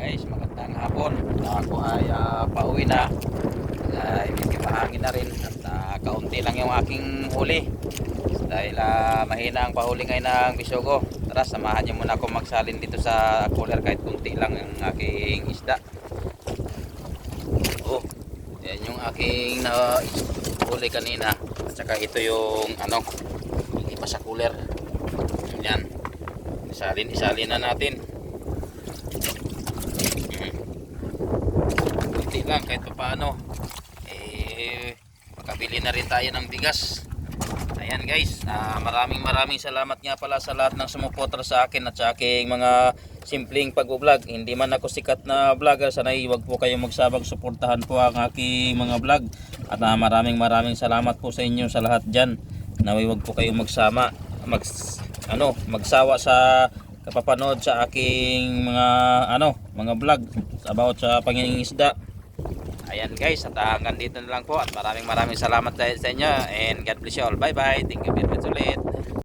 Guys, magandang hapon. Ako ay pauwi na. Ay medyo mahangin na rin at kaunti lang yung aking huli. Dahil mahina ang pahuli ngayon ng bisogo. Tara, samahan niyo muna ako magsalin dito sa cooler kahit kunti lang ang aking isda. Oh, yan yung aking huli kanina. At saka ito yung iba sa cooler. Yan. Isalin na natin. Kunti lang kahit paano. Makabili na rin tayo ng bigas. Ayan guys, maraming salamat nga pala sa lahat ng sumuporta sa akin at sa aking mga simpleng pag-vlog. Hindi man ako sikat na vlogger, sanay wag po kayong magsabang suportahan po ang aking mga vlog. At maraming salamat po sa inyo sa lahat dyan. Naway wag po kayong magsawa sa kapapanood sa aking mga vlog about sa pangingisda. Ayan guys, at hanggang dito na lang po at maraming salamat sa inyo and God bless you all. Bye bye. Thank you very much ulit.